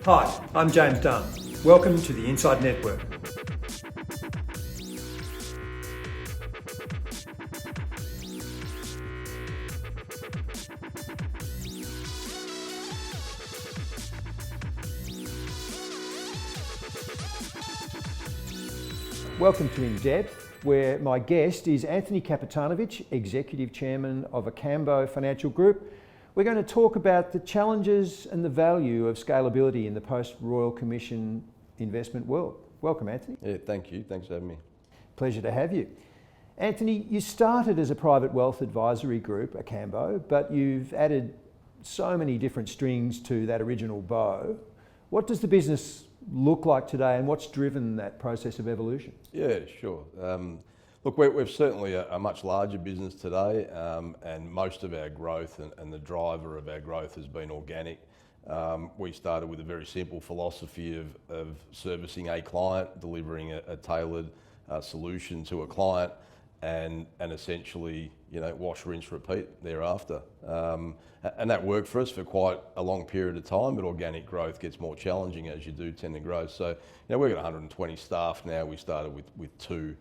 Hi, I'm James Dunn. Welcome to the Inside Network. Welcome to INDepth, where my guest is Anthony Kapetanovic, Executive Chairman of Akambo Financial Group. We're going to talk about the challenges and the value of scalability in the post-Royal Commission investment world. Welcome, Anthony. Yeah, thank you. Thanks for having me. Pleasure to have you. Anthony, you started as a private wealth advisory group, Akambo, but you've added so many different strings to that original bow. What does the business look like today, and what's driven that process of evolution? Yeah, sure. Look, we're certainly a much larger business today, and most of our growth and the driver of our growth has been organic. We started with a very simple philosophy of servicing a client, delivering a tailored solution to a client, and essentially, wash, rinse, repeat thereafter. And that worked for us for quite a long period of time, but organic growth gets more challenging as you do tend to grow. So, we've got 120 staff now. We started with two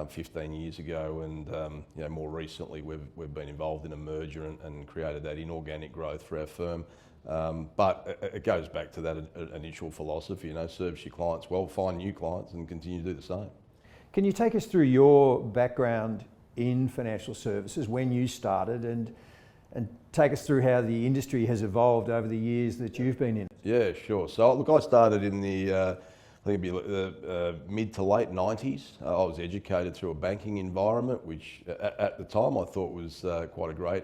15 years ago, and more recently we've been involved in a merger and created that inorganic growth for our firm. But it goes back to that initial philosophy, service your clients well, find new clients, and continue to do the same. Can you take us through your background in financial services, when you started, and take us through how the industry has evolved over the years that you've been in? Yeah, sure. So look, I started in the I think it'd be the mid to late 90s. I was educated through a banking environment, which at the time I thought was quite a great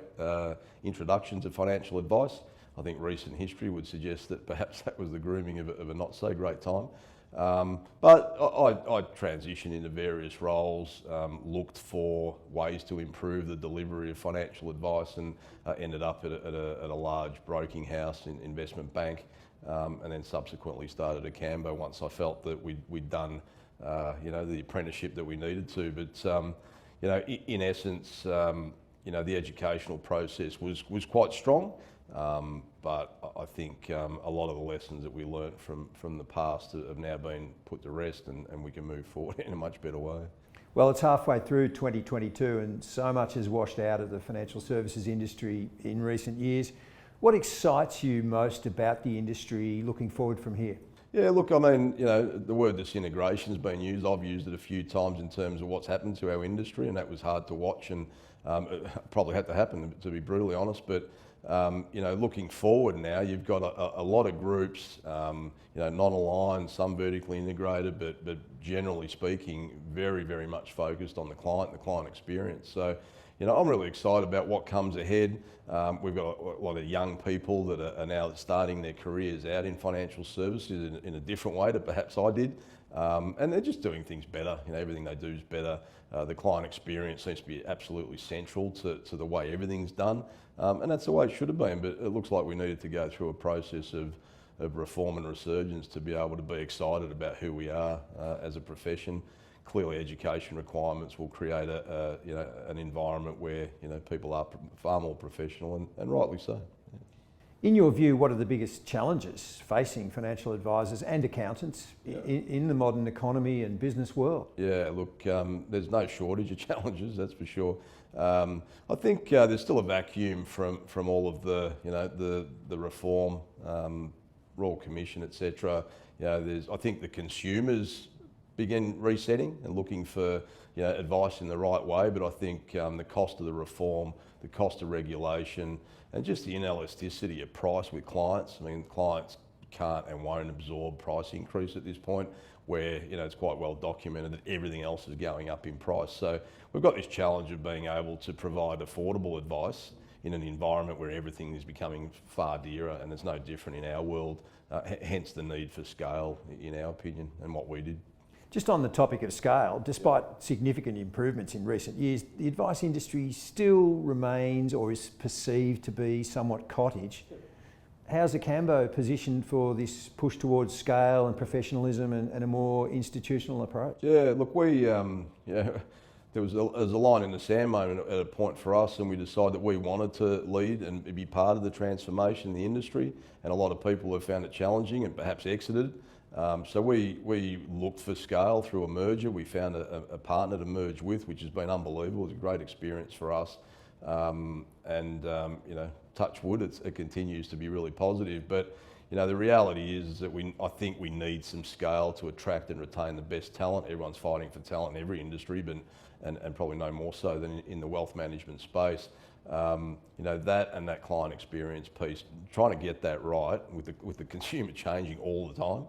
introduction to financial advice. I think recent history would suggest that perhaps that was the grooming of a not so great time. But I transitioned into various roles, looked for ways to improve the delivery of financial advice, and ended up at a large broking house, investment bank. And then subsequently started Akambo once I felt that we'd done, the apprenticeship that we needed to. But in essence, the educational process was quite strong. But I think a lot of the lessons that we learnt from the past have now been put to rest, and we can move forward in a much better way. Well, it's halfway through 2022, and so much has washed out of the financial services industry in recent years. What excites you most about the industry looking forward from here? Yeah, look, I mean, the word disintegration's been used. I've used it a few times in terms of what's happened to our industry, and that was hard to watch, and it probably had to happen, to be brutally honest. But looking forward now, you've got a lot of groups, non-aligned, some vertically integrated, but generally speaking, very, very much focused on the client experience. So, I'm really excited about what comes ahead. We've got a lot of young people that are now starting their careers out in financial services in a different way to perhaps I did. And they're just doing things better. Everything they do is better. The client experience seems to be absolutely central to the way everything's done. And that's the way it should have been, but it looks like we needed to go through a process of reform and resurgence to be able to be excited about who we are as a profession. Clearly, education requirements will create an environment where people are far more professional, and rightly so. In your view, what are the biggest challenges facing financial advisors and accountants in the modern economy and business world? Yeah, look, there's no shortage of challenges, that's for sure. I think there's still a vacuum from all of the reform, Royal Commission, etc. I think the consumers begin resetting and looking for advice in the right way, but I think the cost of the reform, the cost of regulation, and just the inelasticity of price with clients. I mean, clients can't and won't absorb price increase at this point, where it's quite well documented that everything else is going up in price. So we've got this challenge of being able to provide affordable advice in an environment where everything is becoming far dearer, and it's no different in our world, hence the need for scale, in our opinion, and what we did. Just on the topic of scale, despite significant improvements in recent years, the advice industry still remains, or is perceived to be, somewhat cottage. How's Akambo positioned for this push towards scale and professionalism and a more institutional approach? Yeah, look, we there was a line in the sand moment at a point for us, and we decided that we wanted to lead and be part of the transformation in the industry, and a lot of people have found it challenging and perhaps exited. So we looked for scale through a merger. We found a partner to merge with, which has been unbelievable. It was a great experience for us. You know, touch wood, it continues to be really positive. But you know, the reality is that I think we need some scale to attract and retain the best talent. Everyone's fighting for talent in every industry, but and probably no more so than in the wealth management space. You know, that client experience piece, trying to get that right with the consumer changing all the time,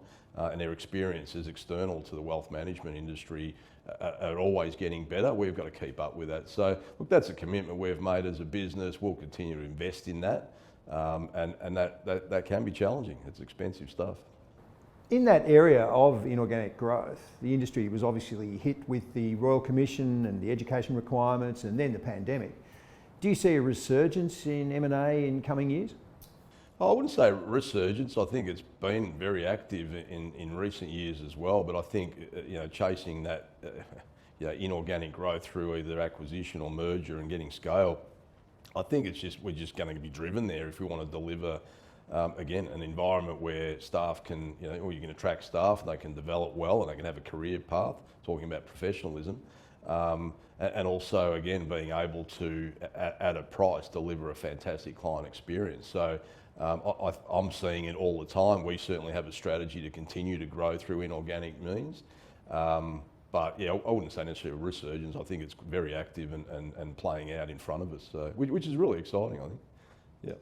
and their experiences external to the wealth management industry are always getting better. We've got to keep up with that. So look, that's a commitment we've made as a business. We'll continue to invest in that, and that can be challenging. It's expensive stuff. In that area of inorganic growth, the industry was obviously hit with the Royal Commission and the education requirements and then the pandemic. Do you see a resurgence in M&A in coming years? I wouldn't say resurgence. I think it's been very active in recent years as well. But I think you know, chasing that you know, inorganic growth through either acquisition or merger and getting scale, I think we're just going to be driven there if we want to deliver again an environment where staff can, you know, or you can attract staff and they can develop well and they can have a career path. Talking about professionalism. And also, again, being able to, at a price, deliver a fantastic client experience. So I'm seeing it all the time. We certainly have a strategy to continue to grow through inorganic means. But yeah, I wouldn't say necessarily a resurgence. I think it's very active and playing out in front of us, which is really exciting, I think. Yeah.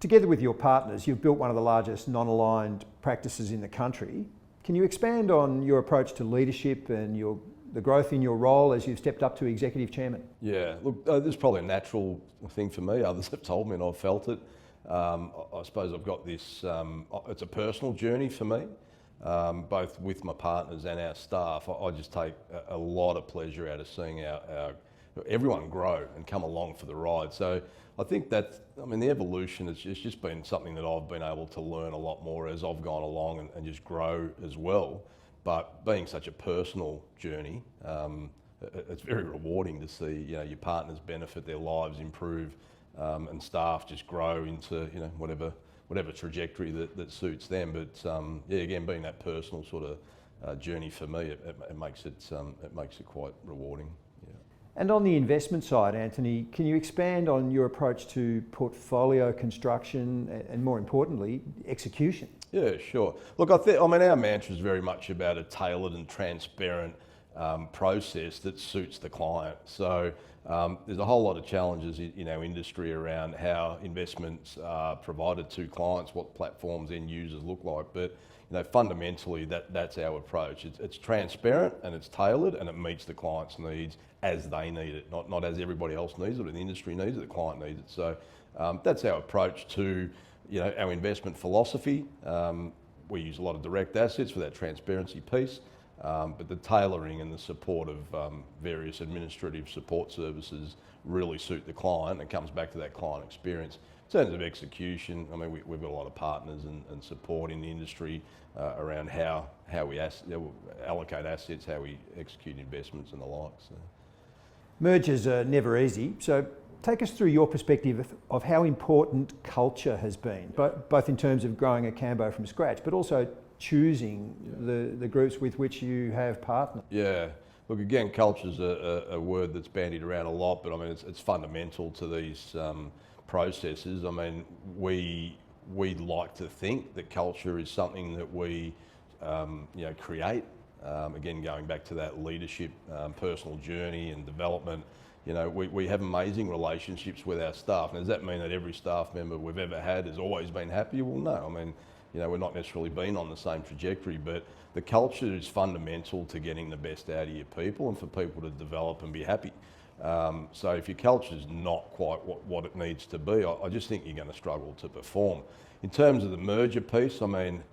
Together with your partners, you've built one of the largest non-aligned practices in the country. Can you expand on your approach to leadership and the growth in your role as you've stepped up to Executive Chairman? Yeah, look, this is probably a natural thing for me. Others have told me and I've felt it. I suppose I've got this, it's a personal journey for me, both with my partners and our staff. I just take a lot of pleasure out of seeing everyone grow and come along for the ride. So I think that, I mean, the evolution has just been something that I've been able to learn a lot more as I've gone along and just grow as well. But being such a personal journey, it's very rewarding to see, you know, your partners benefit, their lives improve, and staff just grow into, you know, whatever trajectory that suits them. But yeah, again, being that personal sort of journey for me, it makes it quite rewarding. Yeah. And on the investment side, Anthony, can you expand on your approach to portfolio construction and, more importantly, execution? Yeah, sure. Look, I mean, our mantra is very much about a tailored and transparent process that suits the client. So there's a whole lot of challenges in our industry around how investments are provided to clients, what platforms end users look like. But you know, fundamentally, that's our approach. It's transparent and it's tailored and it meets the client's needs as they need it, not as everybody else needs it or the industry needs it, the client needs it. So that's our approach to, you know, our investment philosophy. We use a lot of direct assets for that transparency piece, but the tailoring and the support of various administrative support services really suit the client. And it comes back to that client experience. In terms of execution, I mean, we've got a lot of partners and support in the industry around how we allocate assets, how we execute investments and the like. So. Mergers are never easy, so take us through your perspective of how important culture has been, both in terms of growing Akambo from scratch, but also choosing the groups with which you have partnered. Yeah, look, again, culture is a word that's bandied around a lot, but I mean, it's fundamental to these processes. I mean, we'd like to think that culture is something that we you know, create. Again, going back to that leadership, personal journey and development, you know, we have amazing relationships with our staff. Now, does that mean that every staff member we've ever had has always been happy? Well, no. I mean, you know, we're not necessarily been on the same trajectory, but the culture is fundamental to getting the best out of your people and for people to develop and be happy. So if your culture is not quite what it needs to be, I just think you're going to struggle to perform. In terms of the merger piece, I mean,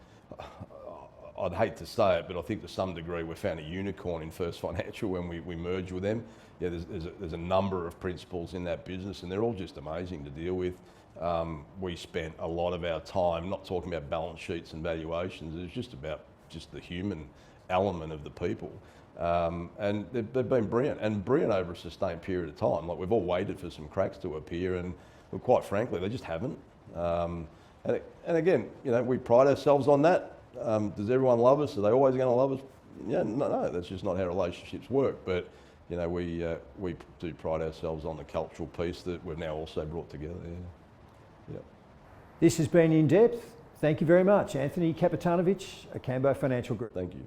I'd hate to say it, but I think to some degree we found a unicorn in First Financial when we merged with them. Yeah, there's a number of principles in that business and they're all just amazing to deal with. We spent a lot of our time not talking about balance sheets and valuations. It was just about the human element of the people. And they've been brilliant, and brilliant over a sustained period of time. Like, we've all waited for some cracks to appear, and well, quite frankly, they just haven't. And again, we pride ourselves on that. Does everyone love us? Are they always going to love us? Yeah, no, that's just not how relationships work. But we do pride ourselves on the cultural piece that we've now also brought together. Yeah. This has been INDepth. Thank you very much, Anthony Kapetanovic, Akambo Financial Group. Thank you.